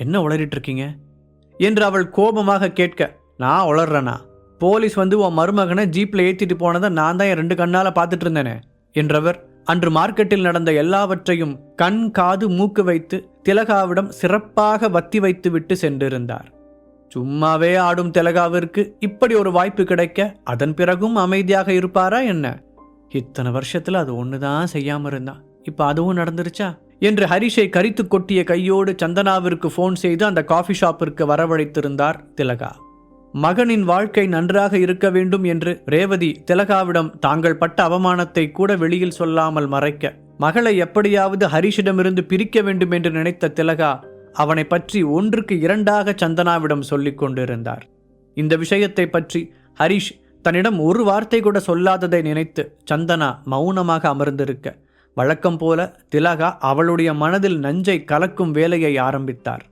என்ன உளறிட்டு இருக்கீங்க என்று அவள் கோபமாக கேட்க, நான் உளர்றேனா? போலீஸ் வந்து உன் மருமகனை ஜீப்பில் ஏற்றிட்டு போனதை நான் தான் என் 2 கண்ணால் பார்த்துட்டு இருந்தேனே என்றவர் அன்று மார்க்கெட்டில் நடந்த எல்லாவற்றையும் கண் காது மூக்கு வைத்து திலகாவிடம் சிறப்பாக வத்தி வைத்து விட்டு சென்றிருந்தார். சும்மாவே ஆடும் திலகாவிற்கு இப்படி ஒரு வாய்ப்பு கிடைக்க அதன் பிறகும் அமைதியாக இருப்பாரா என்ன? இத்தனை வருஷத்துல அது ஒண்ணுதான் செய்யாம இருந்தா, இப்ப அதுவும் நடந்துருச்சா என்று ஹரிஷை கரித்து கொட்டிய கையோடு சந்தனாவிற்கு போன் செய்து அந்த காஃபி ஷாப்பிற்கு வரவழைத்திருந்தார் திலகா. மகனின் வாழ்க்கை நன்றாக இருக்க வேண்டும் என்று ரேவதி திலகாவிடம் தாங்கள் பட்ட அவமானத்தை கூட வெளியில் சொல்லாமல் மறைக்க, மகளை எப்படியாவது ஹரிஷிடமிருந்து பிரிக்க வேண்டும் என்று நினைத்த திலகா அவனை பற்றி 1க்கு 2ஆக சந்தனாவிடம் சொல்லிக் கொண்டிருந்தார். இந்த விஷயத்தை பற்றி ஹரிஷ் தன்னிடம் ஒரு வார்த்தை கூட சொல்லாததை நினைத்து சந்தனா மௌனமாக அமர்ந்திருக்க, வழக்கம் போல திலகா அவளுடைய மனதில் நஞ்சை கலக்கும் வேலையை ஆரம்பித்தார்.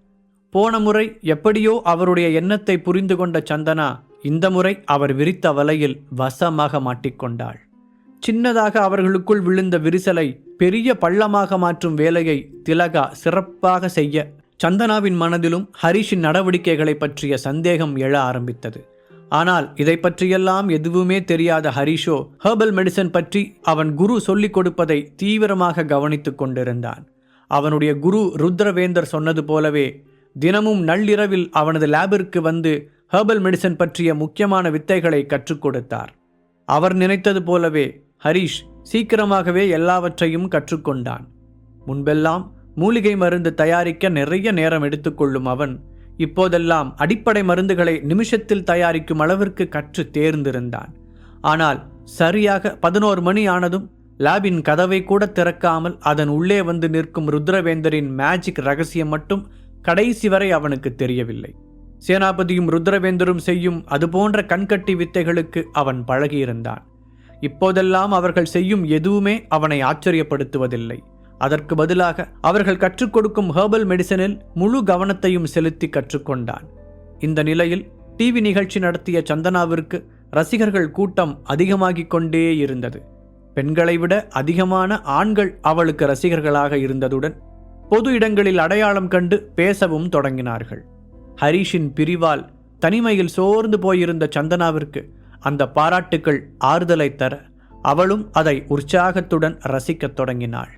போன முறை எப்படியோ அவருடைய எண்ணத்தை புரிந்து கொண்ட சந்தனா இந்த முறை அவர் விரித்த வலையில் வசமாக மாட்டிக்கொண்டாள். சின்னதாக அவர்களுக்குள் விழுந்த விரிசலை பெரிய பள்ளமாக மாற்றும் வேலையை திலகா சிறப்பாக செய்ய சந்தனாவின் மனதிலும் ஹரிஷின் நடவடிக்கைகளை பற்றிய சந்தேகம் எழ ஆரம்பித்தது. ஆனால் இதை பற்றியெல்லாம் எதுவுமே தெரியாத ஹரிஷோ ஹெர்பல் மெடிசன் பற்றி அவன் குரு சொல்லிக் கொடுப்பதை தீவிரமாக கவனித்துக் கொண்டிருந்தான். அவனுடைய குரு ருத்ரவேந்தர் சொன்னது போலவே தினமும் நள்ளிரவில் அவனது லேபிற்கு வந்து ஹெர்பல் மெடிசன் பற்றிய முக்கியமான வித்தைகளை கற்றுக் கொடுத்தார். அவர் நினைத்தது போலவே ஹரிஷ் சீக்கிரமாகவே எல்லாவற்றையும் கற்றுக்கொண்டான். முன்பெல்லாம் மூலிகை மருந்து தயாரிக்க நிறைய நேரம் எடுத்துக்கொள்ளும் அவன் இப்போதெல்லாம் அடிப்படை மருந்துகளை நிமிஷத்தில் தயாரிக்கும் அளவிற்கு கற்று தேர்ந்திருந்தான். ஆனால் சரியாக 11 மணி ஆனதும் லேபின் கதவை கூட திறக்காமல் அதன் உள்ளே வந்து நிற்கும் ருத்ரவேந்தரின் மேஜிக் ரகசியம் மட்டும் கடைசி வரை அவனுக்கு தெரியவில்லை. சேனாபதியும் ருத்ரவேந்தரும் செய்யும் அதுபோன்ற கண்கட்டி வித்தைகளுக்கு அவன் பழகியிருந்தான். இப்போதெல்லாம் அவர்கள் செய்யும் எதுவுமே அவனை ஆச்சரியப்படுத்துவதில்லை. அதற்கு பதிலாக அவர்கள் கற்றுக் கொடுக்கும் ஹெர்பல் மெடிசனில் முழு கவனத்தையும் செலுத்தி கற்றுக்கொண்டான். இந்த நிலையில் டிவி நிகழ்ச்சி நடத்திய சந்தனாவிற்கு ரசிகர்கள் கூட்டம் அதிகமாகிக் கொண்டே இருந்தது. பெண்களை விட அதிகமான ஆண்கள் அவளுக்கு ரசிகர்களாக இருந்ததுடன் பொது இடங்களில் அடையாளம் கண்டு பேசவும் தொடங்கினார்கள். ஹரிஷின் பிரிவால் தனிமையில் சோர்ந்து போயிருந்த சந்தனாவிற்கு அந்த பாராட்டுக்கள் ஆறுதலை தர அவளும் அதை உற்சாகத்துடன் ரசிக்கத் தொடங்கினாள்.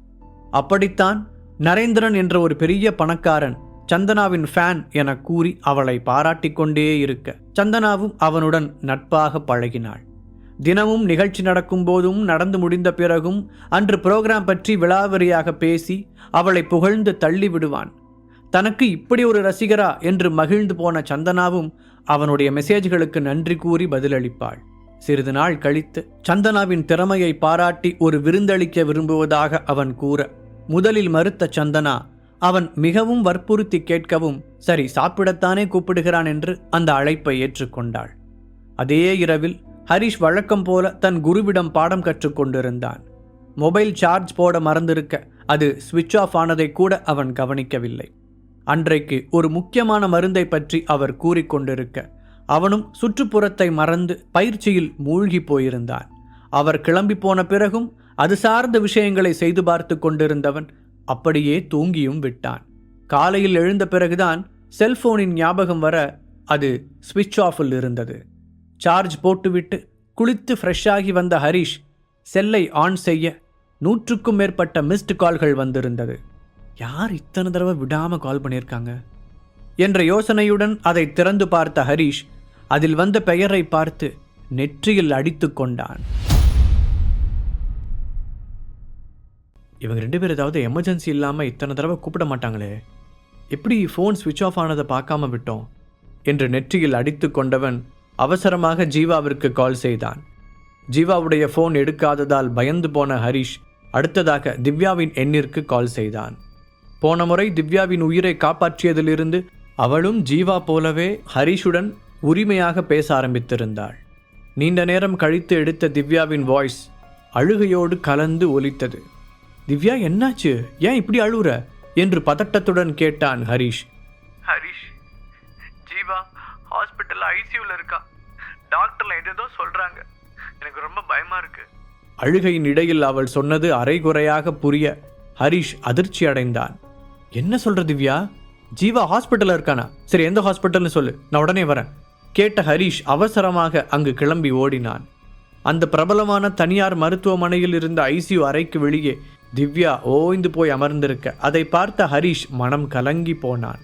அப்படித்தான் நரேந்திரன் என்ற ஒரு பெரிய பணக்காரன் சந்தனாவின் ஃபேன் என கூறி அவளை பாராட்டிக் கொண்டே இருக்க சந்தனாவும் அவனுடன் நட்பாக பழகினாள். தினமும் நிகழ்ச்சி நடக்கும் போதும் நடந்து முடிந்த பிறகும் அன்று புரோகிராம் பற்றி விலாவரியாக பேசி அவளை புகழ்ந்து தள்ளி விடுவான். தனக்கு இப்படி ஒரு ரசிகரா என்று மகிழ்ந்து போன சந்தனாவும் அவனுடைய மெசேஜ்களுக்கு நன்றி கூறி பதிலளிப்பாள். சிறிது நாள் கழித்து சந்தனாவின் திறமையை பாராட்டி ஒரு விருந்தளிக்க விரும்புவதாக அவன் கூற முதலில் மறுத்த சந்தனா அவன் மிகவும் வற்புறுத்தி கேட்கவும் சரி சாப்பிடத்தானே கூப்பிடுகிறான் என்று அந்த அழைப்பை ஏற்றுக்கொண்டாள். அதே இரவில் ஹரிஷ் வழக்கம் போல தன் குருவிடம் பாடம் கற்றுக்கொண்டிருந்தான். மொபைல் சார்ஜ் போட மறந்திருக்க அது ஸ்விட்ச் ஆஃப் ஆனதை கூட அவன் கவனிக்கவில்லை. அன்றைக்கு ஒரு முக்கியமான மருந்தை பற்றி அவர் கூறிக்கொண்டிருக்க அவனும் சுற்றுப்புறத்தை மறந்து பயிற்சியில் மூழ்கி போயிருந்தான். அவர் கிளம்பி போன பிறகும் அது சார்ந்த விஷயங்களை செய்து பார்த்து கொண்டிருந்தவன் அப்படியே தூங்கியும் விட்டான். காலையில் எழுந்த பிறகுதான் செல்போனின் ஞாபகம் வர அது ஸ்விட்ச் ஆஃபில் இருந்தது. சார்ஜ் போட்டுவிட்டு குளித்து ஃப்ரெஷ்ஷாகி வந்த ஹரிஷ் செல்லை ஆன் செய்ய 100க்கும் மேற்பட்ட மிஸ்டு கால்கள் வந்திருந்தது. யார் இத்தனை தடவை விடாம கால் பண்ணியிருக்காங்க என்ற யோசனையுடன் அதை திறந்து பார்த்த ஹரிஷ் அதில் வந்த பெயரை பார்த்து நெற்றியில் அடித்து கொண்டான். இவங்க 2 பேர் ஏதாவது எமர்ஜென்சி இல்லாமல் இத்தனை தடவை கூப்பிட மாட்டாங்களே, எப்படி ஃபோன் ஸ்விட்ச் ஆஃப் ஆனதை பார்க்காம விட்டோம் என்று நெற்றியில் அடித்து கொண்டவன் அவசரமாக ஜீவாவிற்கு கால் செய்தான். ஜீவாவுடைய ஃபோன் எடுக்காததால் பயந்து போன ஹரிஷ் அடுத்ததாக திவ்யாவின் எண்ணிற்கு கால் செய்தான். போன முறை திவ்யாவின் உயிரை காப்பாற்றியதிலிருந்து அவளும் ஜீவா போலவே ஹரிஷுடன் உரிமையாக பேச ஆரம்பித்திருந்தாள். நீண்ட நேரம் கழித்து எடுத்த திவ்யாவின் வாய்ஸ் அழுகையோடு கலந்து ஒலித்தது. திவ்யா, என்னாச்சு? ஏன் இப்படி அழுகுற என்று பதட்டத்துடன் கேட்டான் ஹரிஷ். ஹரிஷ், ஜீவா ஹாஸ்பிட்டல்ல ஐசியூல இருக்கா. டாக்டர்ல ஏதோ சொல்றாங்க. எனக்கு ரொம்ப பயமா இருக்கு. அழுகையின் இடையில் அவள் சொன்னது அரைகுறையாக புரிய ஹரிஷ் அதிர்ச்சி அடைந்தான். என்ன சொல்ற திவ்யா? ஜீவா ஹாஸ்பிட்டலில் இருக்கானா? சரி, எந்த ஹாஸ்பிட்டல்னு சொல்லு, நான் உடனே வரேன் கேட்ட ஹரிஷ் அவசரமாக அங்கு கிளம்பி ஓடினான். அந்த பிரபலமான தனியார் மருத்துவமனையில் இருந்த ஐசியூ அறைக்கு வெளியே திவ்யா ஓய்ந்து போய் அமர்ந்திருக்க அதை பார்த்த ஹரிஷ் மனம் கலங்கி போனான்.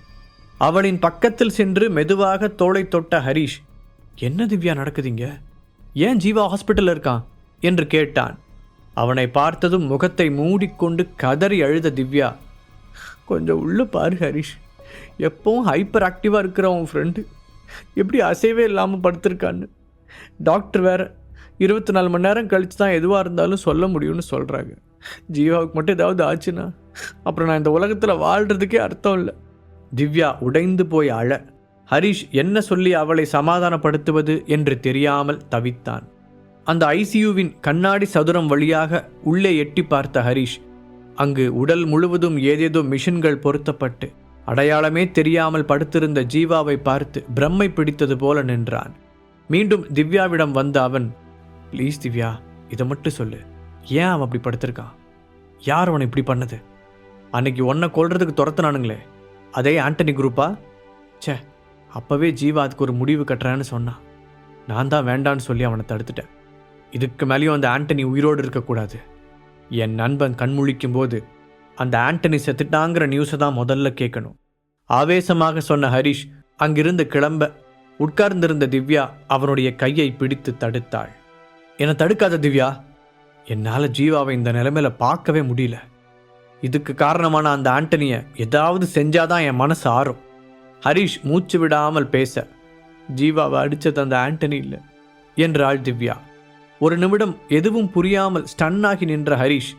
அவளின் பக்கத்தில் சென்று மெதுவாக தோளை தொட்ட ஹரிஷ், என்ன திவ்யா நடக்குதுங்க? ஏன் ஜீவா ஹாஸ்பிட்டலில் இருக்கான் என்று கேட்டான். அவனை பார்த்ததும் முகத்தை மூடிக்கொண்டு கதறி அழுத திவ்யா, கொஞ்சம் உள்ள பாரு ஹரிஷ், எப்பவும் ஹைப்பர் ஆக்டிவாக இருக்கிற உன் ஃப்ரெண்டு எப்படி அசைவே இல்லாமல் படுத்திருக்கான்னு. டாக்டர் வேற 24 மணி நேரம் கழித்து தான் எதுவாக இருந்தாலும் சொல்ல முடியும்னு சொல்கிறாங்க. ஜீவாவுக்கு மட்டும் ஏதாவது ஆச்சுன்னா அப்புறம் நான் இந்த உலகத்தில் வாழ்கிறதுக்கே அர்த்தம் இல்லை. திவ்யா உடைந்து போய் அழ ஹரிஷ் என்ன சொல்லி அவளை சமாதானப்படுத்துவது என்று தெரியாமல் தவித்தான். அந்த ஐசியூவின் கண்ணாடி சதுரம் வழியாக உள்ளே எட்டி பார்த்த ஹரிஷ் அங்கு உடல் முழுவதும் ஏதேதோ மிஷின்கள் பொருத்தப்பட்டு அடையாளமே தெரியாமல் படுத்திருந்த ஜீவாவை பார்த்து பிரம்மை பிடித்தது போல நின்றான். மீண்டும் திவ்யாவிடம் வந்த அவன், ப்ளீஸ் திவ்யா, இதை மட்டும் சொல்லு, ஏன் அவன் அப்படி படுத்திருக்கான்? யார் அவனை இப்படி பண்ணது? அன்னைக்கு உன்னை கொல்றதுக்கு துரத்துனானுங்களே, அதே ஆண்டனி குரூப்பா? சே, அப்போவே ஜீவா அதுக்கு ஒரு முடிவு கட்டுறேன்னு சொன்னான். நான் தான் வேண்டான்னு சொல்லி அவனை தடுத்துட்டேன். இதுக்கு மேலேயும் அந்த ஆண்டனி உயிரோடு இருக்கக்கூடாது. என் நண்பன் கண்முழிக்கும் போது அந்த ஆண்டனி செத்துட்டாங்கிற நியூஸை தான் முதல்ல கேட்கணும். ஆவேசமாக சொன்ன ஹரிஷ் அங்கிருந்து கிளம்ப உட்கார்ந்திருந்த திவ்யா அவனுடைய கையை பிடித்து தடுத்தாள். என்னை தடுக்காத திவ்யா, என்னால் ஜீவாவை இந்த நிலைமையில பார்க்கவே முடியல. இதுக்கு காரணமான அந்த ஆண்டனியை ஏதாவது செஞ்சாதான் என் மனசு ஆறும். ஹரிஷ் மூச்சு விடாமல் பேச, ஜீவாவை அடித்தது அந்த ஆண்டனி இல்லை என்றாள் திவ்யா. ஒரு நிமிடம் எதுவும் புரியாமல் ஸ்டன்னாகி நின்ற ஹரிஷ்,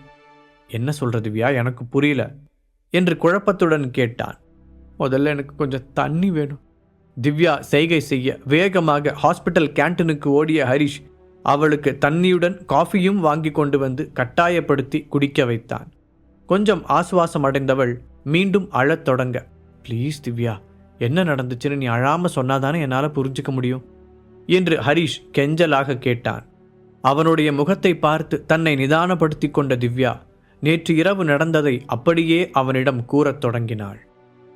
என்ன சொல்ற திவ்யா, எனக்கு புரியல என்று குழப்பத்துடன் கேட்டான். முதல்ல எனக்கு கொஞ்சம் தண்ணி வேணும். திவ்யா செய்கை செய்ய வேகமாக ஹாஸ்பிட்டல் கேன்டீனுக்கு ஓடிய ஹரிஷ் அவளுக்கு தண்ணியுடன் காஃபியும் வாங்கி கொண்டு வந்து கட்டாயப்படுத்தி குடிக்க வைத்தான். கொஞ்சம் ஆசுவாசம் அடைந்தவள் மீண்டும் அழத் தொடங்க, ப்ளீஸ் திவ்யா, என்ன நடந்துச்சுன்னு நீ அழாம சொன்னாதானே என்னால் புரிஞ்சுக்க முடியும் என்று ஹரிஷ் கெஞ்சலாக கேட்டான். அவனுடைய முகத்தை பார்த்து தன்னை நிதானப்படுத்தி கொண்ட திவ்யா நேற்று இரவு நடந்ததை அப்படியே அவனிடம் கூறத் தொடங்கினாள்.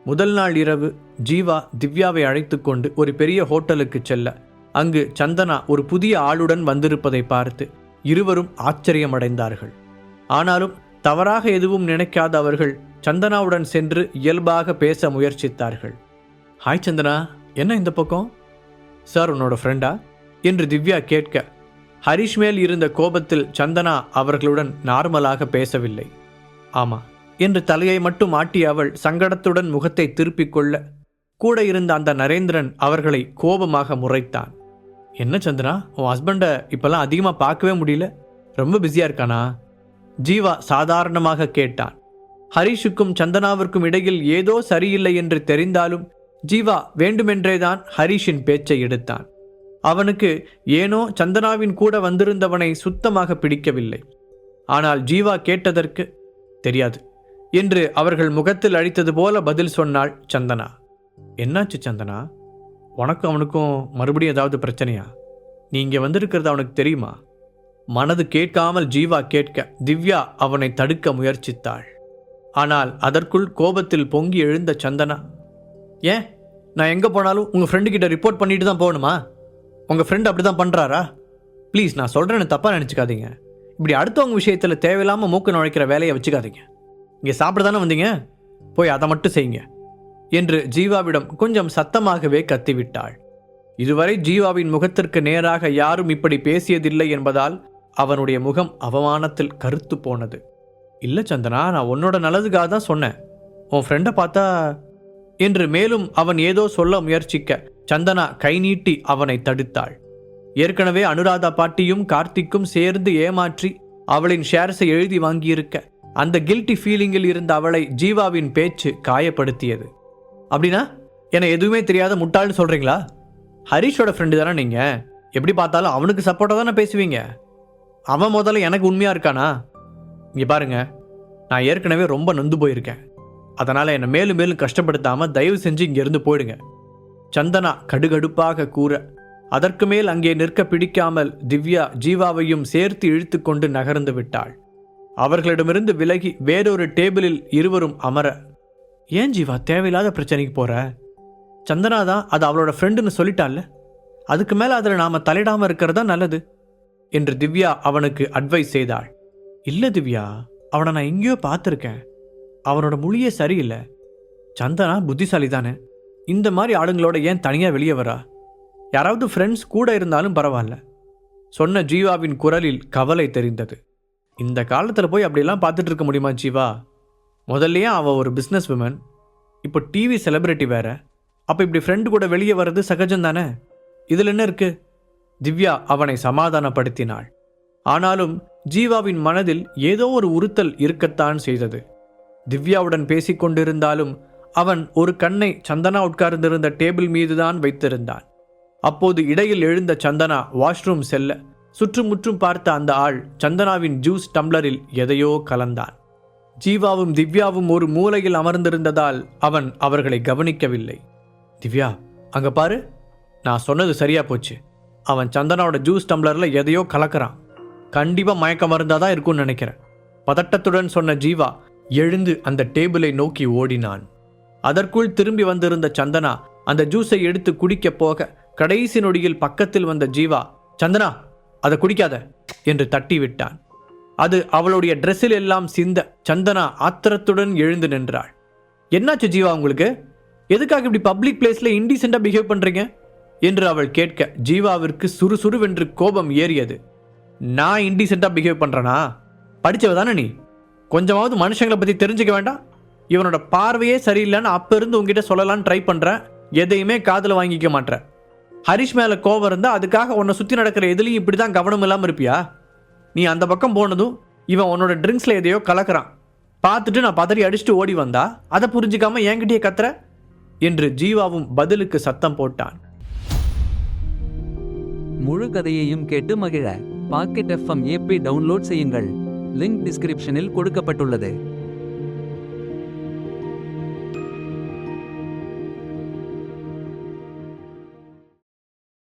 முதல் நாள் இரவு ஜீவா திவ்யாவை அழைத்து கொண்டு ஒரு பெரிய ஹோட்டலுக்கு செல்ல அங்கு சந்தனா ஒரு புதிய ஆளுடன் வந்திருப்பதை பார்த்து இருவரும் ஆச்சரியமடைந்தார்கள். ஆனாலும் தவறாக எதுவும் நினைக்காத அவர்கள் சந்தனாவுடன் சென்று இயல்பாக பேச முயற்சித்தார்கள். ஹாய் சந்தனா, என்ன இந்த பக்கம்? சார், உன்னோட ஃப்ரெண்டா என்று திவ்யா கேட்க ஹரிஷ் மேல் இருந்த கோபத்தில் சந்தனா அவர்களுடன் நார்மலாக பேசவில்லை. ஆமா என்று தலையை மட்டும் ஆட்டிய அவள் சங்கடத்துடன் முகத்தை திருப்பிக் கொள்ள கூட இருந்த அந்த நரேந்திரன் அவர்களை கோபமாக முறைத்தான். என்ன சந்தனா, உன் ஹஸ்பண்டை இப்பெல்லாம் அதிகமாக பார்க்கவே முடியல, ரொம்ப பிஸியாக இருக்கானா? ஜீவா சாதாரணமாக கேட்டான். ஹரிஷுக்கும் சந்தனாவிற்கும் இடையில் ஏதோ சரியில்லை என்று தெரிந்தாலும் ஜீவா வேண்டுமென்றேதான் ஹரிஷின் பேச்சை எடுத்தான். அவனுக்கு ஏனோ சந்தனாவின் கூட வந்திருந்தவனை சுத்தமாக பிடிக்கவில்லை. ஆனால் ஜீவா கேட்டதற்கு தெரியாது என்று அவர்கள் முகத்தில் அடித்தது போல பதில் சொன்னாள் சந்தனா. என்னாச்சு சந்தனா, உனக்கும் அவனுக்கும் மறுபடியும் ஏதாவது பிரச்சனையா? நீ இங்கே வந்திருக்கிறது அவனுக்கு தெரியுமா? மனது கேட்காமல் ஜீவா கேட்க திவ்யா அவனை தடுக்க முயற்சித்தாள். ஆனால் அதற்குள் கோபத்தில் பொங்கி எழுந்த சந்தனா, ஏன் நான் எங்கே போனாலும் உங்கள் ஃப்ரெண்டுக்கிட்ட ரிப்போர்ட் பண்ணிட்டு தான் போகணுமா? உங்கள் ஃப்ரெண்டு அப்படி தான் பண்ணுறாரா? ப்ளீஸ், நான் சொல்கிறேன்னு தப்பாக நினச்சிக்காதீங்க. இப்படி அடுத்தவங்க விஷயத்தில் தேவையில்லாமல் மூக்கு நுழைக்கிற வேலையை வச்சுக்காதீங்க. இங்கே சாப்பிட தானே வந்தீங்க, போய் அதை மட்டும் செய்யுங்க என்று ஜீவாவிடம் கொஞ்சம் சத்தமாகவே கத்திவிட்டாள். இதுவரை ஜீவாவின் முகத்திற்கு நேராக யாரும் இப்படி பேசியதில்லை என்பதால் அவனுடைய முகம் அவமானத்தில் கருத்து போனது. இல்லை சந்தனா, நான் உன்னோட நல்லதுக்காக தான் சொன்னேன். உன் ஃப்ரெண்டை பார்த்தா என்று மேலும் அவன் ஏதோ சொல்ல முயற்சிக்க சந்தனா கை நீட்டி அவனை தடுத்தாள். ஏற்கனவே அனுராதா பாட்டியும் கார்த்திக்கும் சேர்ந்து ஏமாற்றி அவளின் ஷேர்ஸை எழுதி வாங்கியிருக்க அந்த கில்ட்டி ஃபீலிங்கில் இருந்த அவளை ஜீவாவின் பேச்சு காயப்படுத்தியது. அப்படின்னா என்னை எதுவுமே தெரியாத முட்டாள்னு சொல்கிறீங்களா? ஹரிஷோட ஃப்ரெண்டு தானே நீங்கள், எப்படி பார்த்தாலும் அவனுக்கு சப்போர்ட்டாக தானே பேசுவீங்க. அவன் முதல்ல எனக்கு உண்மையாக இருக்கானா? இங்கே பாருங்க, நான் ஏற்கனவே ரொம்ப நொந்து போயிருக்கேன். அதனால் என்னை மேலும் மேலும் கஷ்டப்படுத்தாமல் தயவு செஞ்சு இங்கேருந்து போயிடுங்க சந்தனா கடுகடுப்பாக கூற, அதற்கு மேல் அங்கே நிற்க பிடிக்காமல் திவ்யா ஜீவாவையும் சேர்த்து இழுத்து கொண்டு நகர்ந்து விட்டாள். அவர்களிடமிருந்து விலகி வேறொரு டேபிளில் இருவரும் அமர, ஏன் ஜீவா தேவையில்லாத பிரச்சனைக்கு போற? சந்தனா தான் அது அவளோட ஃப்ரெண்டுன்னு சொல்லிட்டால, அதுக்கு மேலே அதில் நாம் தலையிடாமல் இருக்கிறது தான் நல்லது என்று திவ்யா அவனுக்கு அட்வைஸ் செய்தாள். இல்லை திவ்யா, அவனை நான் எங்கேயோ பார்த்துருக்கேன். அவனோட மொழியே சரியில்லை. சந்தனா புத்திசாலி தானே. இந்த மாதிரி ஆளுங்களோட ஏன் தனியாக வெளியே வரா? யாராவது ஃப்ரெண்ட்ஸ் கூட இருந்தாலும் பரவாயில்ல. சொன்ன ஜீவாவின் குரலில் கவலை தெரிந்தது. இந்த காலத்தில் போய் அப்படியெல்லாம் பார்த்துட்டு இருக்க முடியுமா ஜீவா? முதல்லையே அவள் ஒரு பிஸ்னஸ் விமன், இப்போ டிவி செலிப்ரிட்டி வேற. அப்போ இப்படி ஃப்ரெண்டு கூட வெளியே வர்றது சகஜம் தானே. இதில் என்ன இருக்கு? திவ்யா அவனை சமாதானப்படுத்தினாள். ஆனாலும் ஜீவாவின் மனதில் ஏதோ ஒரு உறுத்தல் இருக்கத்தான் செய்தது. திவ்யாவுடன் பேசிக்கொண்டிருந்தாலும் அவன் ஒரு கண்ணை சந்தனா உட்கார்ந்திருந்த டேபிள் மீதுதான் வைத்திருந்தான். அப்போது இடையில் எழுந்த சந்தனா வாஷ்ரூம் செல்ல சுற்றுமுற்றும் பார்த்த அந்த ஆள் சந்தனாவின் ஜூஸ் டம்ளரில் எதையோ கலந்தான். ஜீவாவும் திவ்யாவும் ஒரு மூலையில் அமர்ந்திருந்ததால் அவன் அவர்களை கவனிக்கவில்லை. திவ்யா, அங்க பாரு, நான் சொன்னது சரியா போச்சு. அவன் சந்தனாவோட ஜூஸ் டம்ளரில் எதையோ கலக்கிறான். கண்டிப்பாக மயக்க மருந்தாதான் இருக்கும்னு நினைக்கிறேன். பதட்டத்துடன் சொன்ன ஜீவா எழுந்து அந்த டேபிளை நோக்கி ஓடினான். அதற்குள் திரும்பி வந்திருந்த சந்தனா அந்த ஜூஸை எடுத்து குடிக்க போக கடைசி நொடியில் பக்கத்தில் வந்த ஜீவா, சந்தனா அதை குடிக்காத என்று தட்டி விட்டான். அது அவளுடைய ட்ரெஸ்ஸில் எல்லாம் சிந்த சந்தனா ஆத்திரத்துடன் எழுந்து நின்றாள். என்னாச்சு ஜீவா உங்களுக்கு? எதுக்காக இப்படி பப்ளிக் பிளேஸில் இன்டீசெண்டாக பிஹேவ் பண்ணுறீங்க என்று அவள் கேட்க ஜீவாவிற்கு சுறுசுறுவென்று கோபம் ஏறியது. நான் இன்டீசெண்டாக பிஹேவ் பண்ணுறேனா? படித்தவ தானே நீ? கொஞ்சமாவது மனுஷங்களை பற்றி தெரிஞ்சுக்க வேண்டாம்? இவனோட பார்வையே சரியில்லைன்னு அப்போ இருந்து உங்ககிட்ட சொல்லலான்னு ட்ரை பண்ணுறேன். எதையுமே காதில் வாங்கிக்க மாட்டேன். ஹரிஷ் மேலே கோபம் இருந்தால் அதுக்காக உன்னை சுற்றி நடக்கிற எதுலையும் இப்படி தான் கவனம் இல்லாமல் இருப்பியா? நீ அந்த பக்கம் போனதும் இவன் உன்னோட ட்ரிங்க்ஸில் எதையோ கலக்கிறான் பார்த்துட்டு நான் பதறி அடிச்சுட்டு ஓடி வந்தா அதை புரிஞ்சிக்காம என்கிட்டயே கத்துற என்று ஜீவாவும் பதிலுக்கு சத்தம் போட்டான். முழு கதையையும் கேட்டு மகிழ பாக்கெட் FM ஆப்பை டவுன்லோட் செய்யுங்கள். லிங்க் டிஸ்கிரிப்ஷனில் கொடுக்கப்பட்டுள்ளது.